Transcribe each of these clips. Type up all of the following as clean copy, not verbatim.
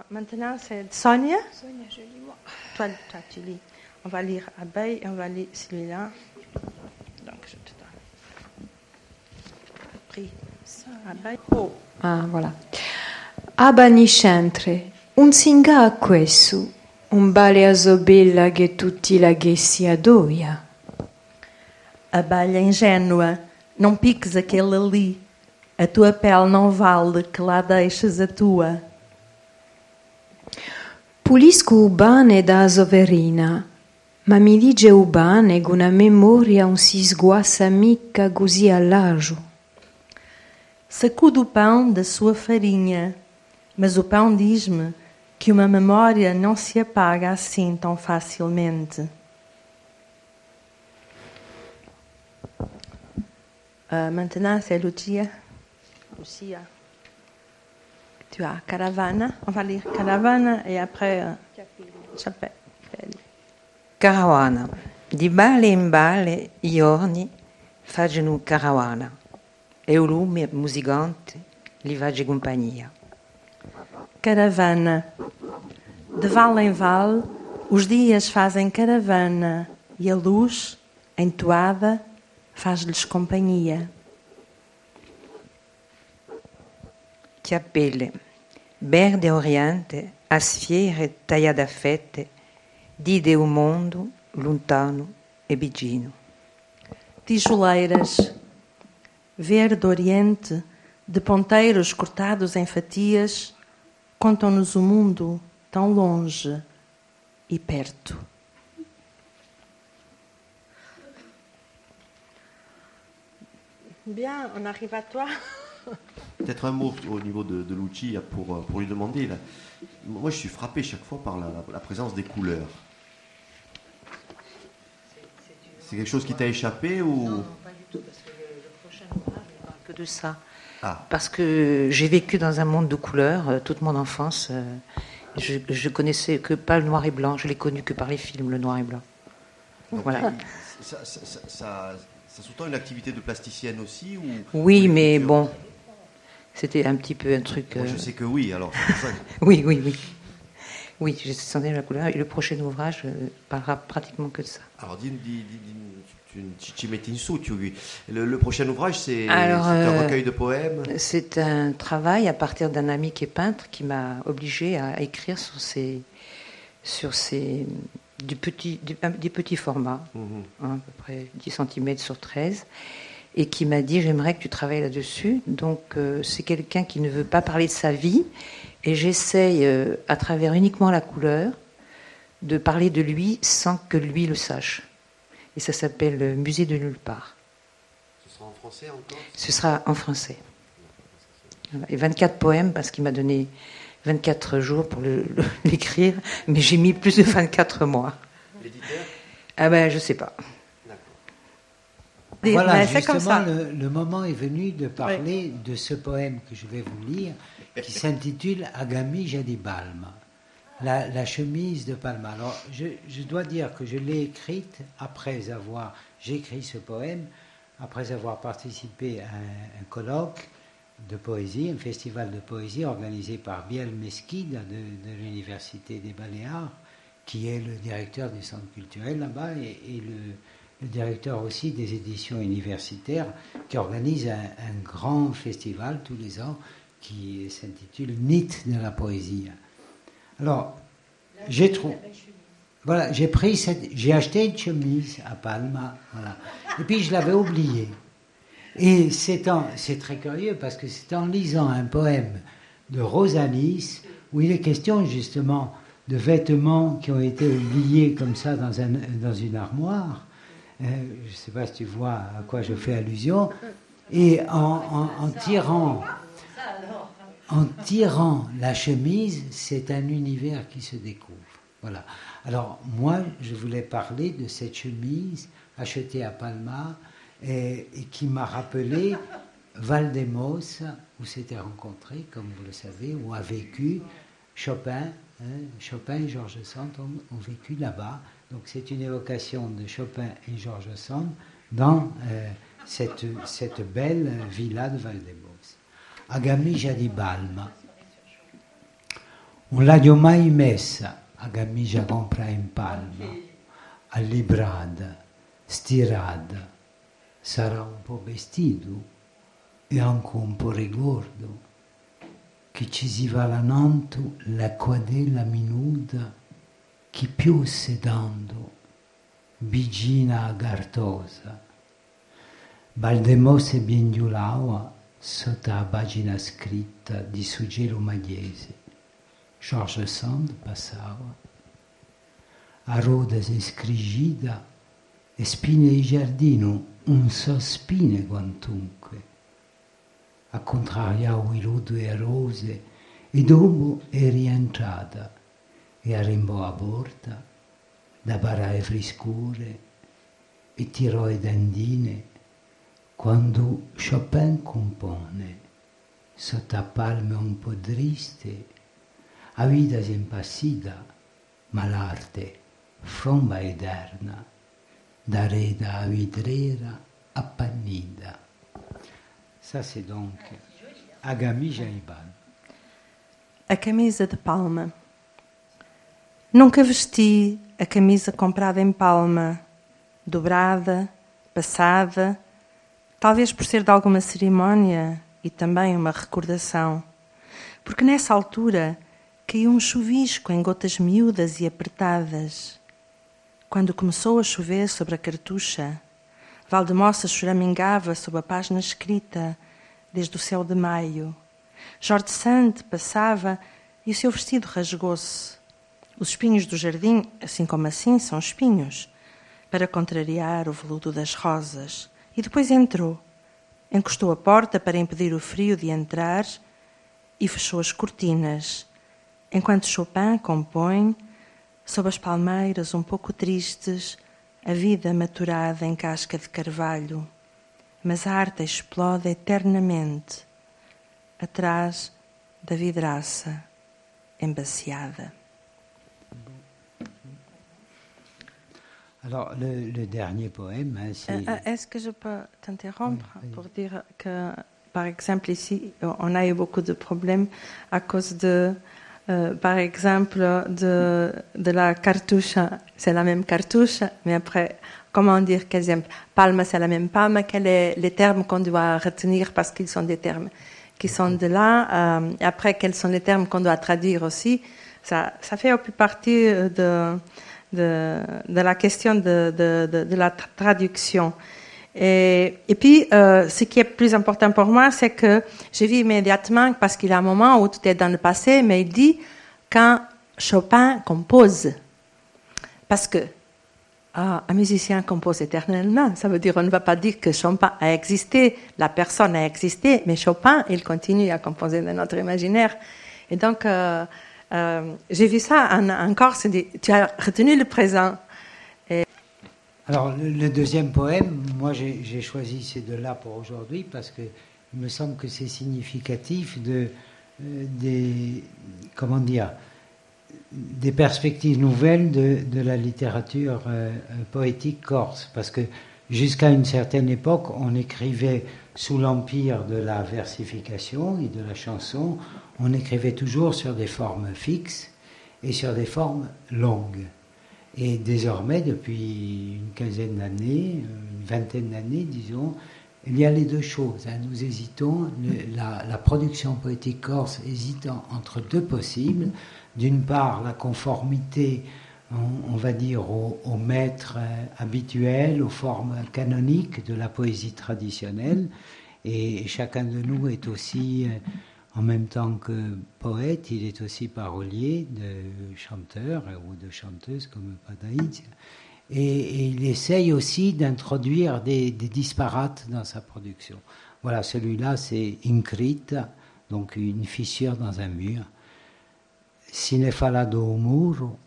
Maintenant, c'est Sonia. Sonia, je lis moi. Toi, tu lis. On va lire Abeille et on va lire celui-là. Donc, je te donne. Pris. Abeille. Oh. Ah, voilà. Abani centre, un singa a questo, un bale a so bella che tutti la gessi adoia. Abelha ingênua, não piques aquele ali. A tua pele não vale que lá deixes a tua. Pulisco ubane da soverina, ma mi dice ubane con una memoria un si sguassa mica così all'agio. Sacudo o pão da sua farinha, mas o pão diz-me que uma memória não se apaga assim tão facilmente. Maintenant, c'est Lucia. Lucia. Tu as Caravana. On va lire Caravana et après Chapelle. Caravana. Di bale in bale, i giorni facciano caravana e o lume musicante li fagge compagnia. Caravana. De vale em vale, os dias fazem caravana e a luz, entoada, faz-lhes companhia. Chiappelle, verde oriente, a sfiere tagliate a fette, dide o mondo lontano e vicino. Tijoleiras, verde oriente, de ponteiros cortados em fatias, contam-nos o mundo tão longe e perto. Bien, on arrive à toi. Peut-être un mot au niveau de Lucia pour lui demander. Là. Moi, je suis frappé chaque fois par la présence des couleurs. C'est quelque chose qui t'a échappé ou... Non, pas du tout, parce que le prochain ouvrage ne parle que de ça. Ah. Parce que j'ai vécu dans un monde de couleurs toute mon enfance. Je connaissais que pas le noir et blanc, je l'ai connu que par les films, le noir et blanc. Donc, voilà. Ça sous-tend une activité de plasticienne aussi ou, oui, mais bon, c'était un petit peu un truc... Moi, je sais que oui, alors c'est pour ça. Oui. Oui, j'ai senti la couleur. Et le prochain ouvrage parlera pratiquement que de ça. Alors, tu metti in su, le prochain ouvrage, c'est un recueil de poèmes. C'est un travail à partir d'un ami qui est peintre qui m'a obligé à écrire sur des petits formats, à peu près 10 cm sur 13, et qui m'a dit j'aimerais que tu travailles là-dessus. Donc c'est quelqu'un qui ne veut pas parler de sa vie, et j'essaye, à travers uniquement la couleur, de parler de lui sans que lui le sache. Et ça s'appelle Musée de nulle part. Ce sera en français encore ? Ce sera en français. Et 24 poèmes, parce qu'il m'a donné 24 jours pour l'écrire, mais j'ai mis plus de 24 mois. L'éditeur ? Ah ben, je sais pas. D'accord. Voilà, mais justement, le moment est venu de parler de ce poème que je vais vous lire, qui s'intitule Agami Jadi Balma, la chemise de Palma. Alors, je dois dire que je l'ai écrite j'ai écrit ce poème après avoir participé à un colloque de poésie, un festival de poésie organisé par Biel Mesquida de l'Université des Baléares, qui est le directeur du centre culturel là-bas et le directeur aussi des éditions universitaires, qui organise un grand festival tous les ans qui s'intitule NIT de la poésie. Alors, j'ai acheté une chemise à Palma, voilà. Et puis je l'avais oubliée. Et c'est très curieux parce que c'est en lisant un poème de Rosanis où il est question justement de vêtements qui ont été oubliés comme ça dans une armoire. Je ne sais pas si tu vois à quoi je fais allusion. Et en tirant la chemise, c'est un univers qui se découvre. Voilà. Alors moi, je voulais parler de cette chemise achetée à Palma et qui m'a rappelé Valdemos, où s'étaient rencontrés, comme vous le savez, où a vécu Chopin. Chopin et George Sand ont vécu là-bas. Donc c'est une évocation de Chopin et George Sand dans cette belle villa de Valdemos. Agami Jadi Balma. Non l'ho mai messa a camicia comprata in Palma, allibrata, stirata. Sarà un po' vestito e anche un po' ricordo che ci si va lanando la quadella minuta che più sedando vicina a Gartosa. Baldemose biengiulava sotto la pagina scritta di Suggero Magliese. George Sand passava. A roda si scrigida e spine di giardino, un so spine quantunque. A contrariare i lodi e rose e dopo è rientrata e arrimbò a porta da parare friscure e tirò le dandine quando Chopin compone sotto a palme un po' triste. La vita si è impassita, ma l'arte fromba eterna, da reda a vidriera appannita. Ça c'est donc a camisa di palma. A camisa de palma. Nunca vesti a camisa comprada em palma, dobrada, passada, talvez por ser de alguma cerimónia e também uma recordação, porque nessa altura caiu um chuvisco em gotas miúdas e apertadas. Quando começou a chover sobre a cartucha, Valdemossa choramingava sob a página escrita desde o céu de maio. Jorge Sand passava e o seu vestido rasgou-se. Os espinhos do jardim, assim como assim, são espinhos, para contrariar o veludo das rosas. E depois entrou. Encostou a porta para impedir o frio de entrar e fechou as cortinas, enquanto Chopin compõe, sob as palmeiras um pouco tristes, a vida maturada em casca de carvalho. Mas a arte explode eternamente, atrás da vidraça embaciada. Alors, le dernier poème, c'est... Est-ce que je peux t'interrompre pour dire que, par exemple, ici, on a eu beaucoup de problèmes à cause de, par exemple, de la cartouche. C'est la même cartouche, mais après, comment dire, par exemple, palme, c'est la même palme. Quels sont les termes qu'on doit retenir parce qu'ils sont des termes qui sont de là. Après, quels sont les termes qu'on doit traduire aussi. Ça fait un peu partie de la question de la traduction. Et puis, ce qui est plus important pour moi, c'est que j'ai vu immédiatement, parce qu'il y a un moment où tout est dans le passé, mais il dit quand Chopin compose. Parce que un musicien compose éternellement. Ça veut dire on ne va pas dire que Chopin a existé, la personne a existé, mais Chopin, il continue à composer dans notre imaginaire. Et donc, j'ai vu ça en Corse, tu as retenu le présent. Et... Alors, le deuxième poème, moi j'ai choisi ces deux-là pour aujourd'hui parce qu'il me semble que c'est significatif des perspectives nouvelles de la littérature poétique corse. Parce que jusqu'à une certaine époque, on écrivait sous l'empire de la versification et de la chanson, on écrivait toujours sur des formes fixes et sur des formes longues. Et désormais, depuis une quinzaine d'années, une vingtaine d'années, disons, il y a les deux choses. Nous hésitons, la production poétique corse hésite entre deux possibles. D'une part, la conformité, on va dire, aux maîtres habituels, aux formes canoniques de la poésie traditionnelle. Et chacun de nous est aussi... En même temps que poète, il est aussi parolier de chanteurs ou de chanteuses comme Padaïd. Et il essaye aussi d'introduire des disparates dans sa production. Voilà, celui-là, c'est Incrita, donc une fissure dans un mur. Sine falado muro,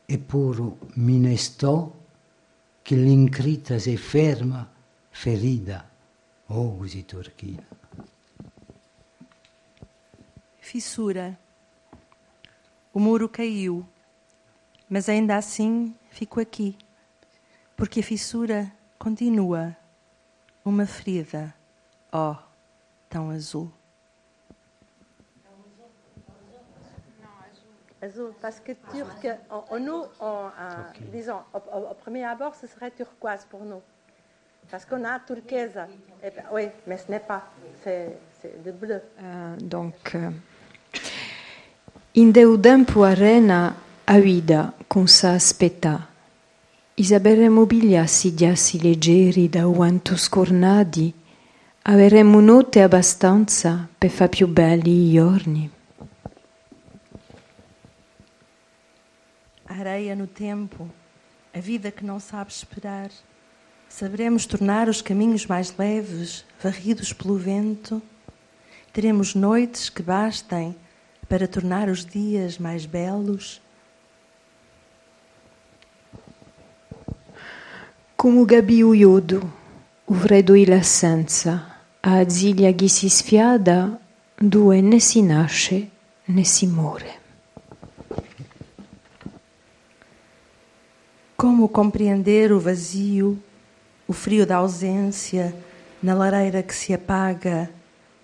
e puro minesto, che l'incrita se ferma, ferida, oh, così turchina. Fissura. O muro caiu, mas ainda assim fico aqui, porque a fissura continua, uma ferida, oh, tão azul. Non, Azul, parce que turc, nous, disons, au premier abord, ce serait turquoise pour nous. Parce qu'on a turquoise. Oui, mais ce n'est pas. C'est de bleu. In deudempo arena avida cum sa aspetta. Isabelle mobiliassi diassi leggeri da uanto scornadi. Averemo notte abbastanza per fa più belli i giorni. A areia no tempo, a vida que não sabe esperar. Saberemos tornar os caminhos mais leves, varridos pelo vento. Teremos noites que bastem para tornar os dias mais belos. Come o gabbio iodo, o freddo e l'assenza, a azilia chi si sfiada, due né si nasce né si muore. Como compreender o vazio, o frio da ausência, na lareira que se apaga,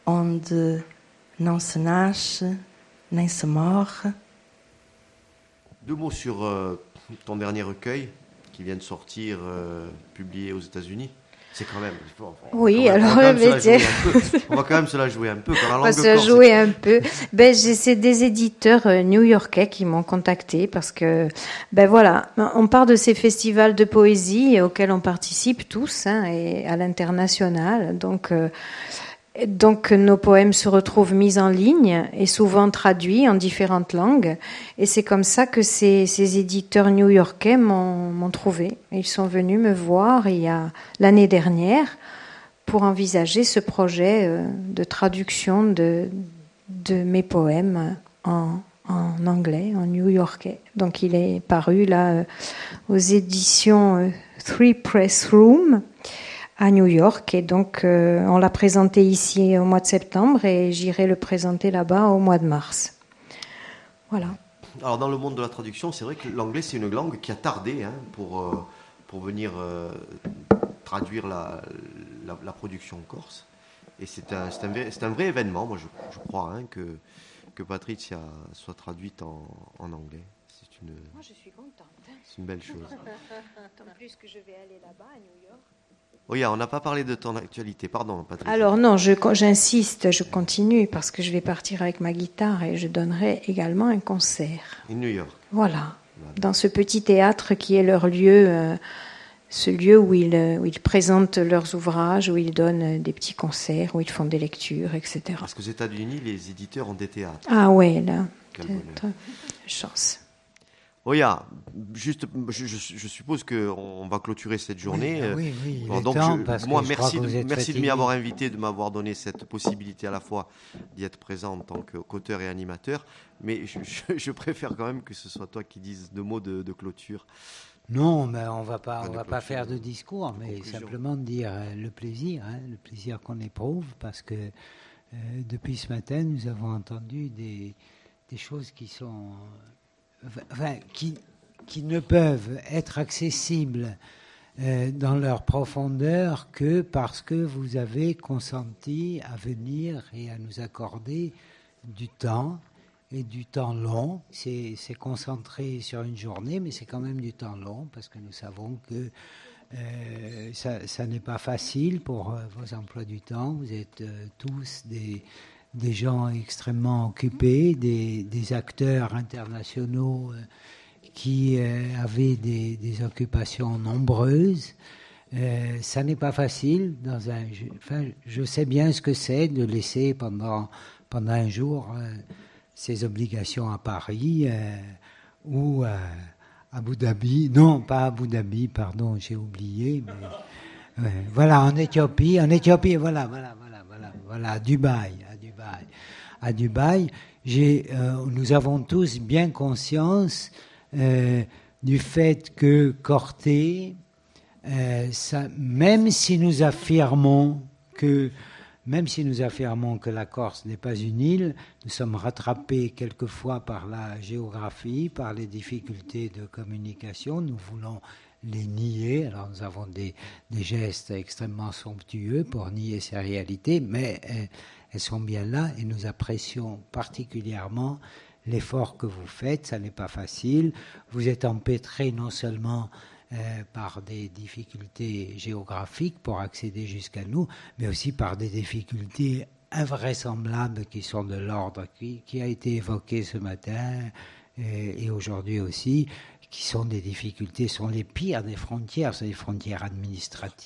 onde não se nasce, nem se morre? Deux mots sur ton dernier recueil qui vient de sortir, publié aux États-Unis. C'est quand même. Oui, on va quand même se la jouer un peu. On va se jouer un peu. C'est des éditeurs new-yorkais qui m'ont contacté parce que, voilà, on part de ces festivals de poésie auxquels on participe tous, et à l'international. Donc nos poèmes se retrouvent mis en ligne et souvent traduits en différentes langues. Et c'est comme ça que ces éditeurs new-yorkais m'ont trouvé. Ils sont venus me voir l'année dernière pour envisager ce projet de traduction de mes poèmes en anglais, en new-yorkais. Donc il est paru là aux éditions Three Press Room à New York, et donc on l'a présenté ici au mois de septembre et j'irai le présenter là-bas au mois de mars. Voilà. Alors dans le monde de la traduction, c'est vrai que l'anglais c'est une langue qui a tardé pour venir traduire la production corse, et c'est un vrai événement. Moi je crois que Patrizia soit traduite en anglais. Moi je suis contente. C'est une belle chose. D'autant plus que je vais aller là-bas à New York. Oui, on n'a pas parlé de ton actualité, pardon Patricia. Alors non, j'insiste, je continue parce que je vais partir avec ma guitare et je donnerai également un concert. In New York. Voilà, dans ce petit théâtre qui est leur lieu, ce lieu où ils présentent leurs ouvrages, où ils donnent des petits concerts, où ils font des lectures, etc. Parce qu'aux États-Unis, les éditeurs ont des théâtres. Ah ouais, là, chance. Oya, juste, je suppose qu'on va clôturer cette journée. Oui, donc merci de m'y avoir invité, de m'avoir donné cette possibilité à la fois d'y être présent en tant qu'auteur et animateur. Mais je préfère quand même que ce soit toi qui dises 2 mots de clôture. Non, mais on va pas faire de discours, mais simplement dire le plaisir qu'on éprouve, parce que depuis ce matin, nous avons entendu des choses qui sont... qui ne peuvent être accessibles dans leur profondeur que parce que vous avez consenti à venir et à nous accorder du temps, et du temps long. C'est concentré sur une journée, mais c'est quand même du temps long, parce que nous savons que ça n'est pas facile pour vos emplois du temps. Vous êtes tous des gens extrêmement occupés, des acteurs internationaux qui avaient des occupations nombreuses. Ça n'est pas facile je sais bien ce que c'est de laisser pendant un jour ses obligations à Paris ou à Abu Dhabi. Non, pas à Abu Dhabi, pardon, j'ai oublié. Mais, voilà, en Éthiopie, voilà, à Dubaï. Nous avons tous bien conscience du fait que Corté, même si nous affirmons que la Corse n'est pas une île, nous sommes rattrapés quelquefois par la géographie, par les difficultés de communication. Nous voulons les nier. Alors nous avons des gestes extrêmement somptueux pour nier ces réalités, mais elles sont bien là, et nous apprécions particulièrement l'effort que vous faites, ça n'est pas facile. Vous êtes empêtré non seulement par des difficultés géographiques pour accéder jusqu'à nous, mais aussi par des difficultés invraisemblables qui sont de l'ordre qui a été évoqué ce matin et aujourd'hui aussi, qui sont des difficultés, sont les pires des frontières, c'est les frontières administratives.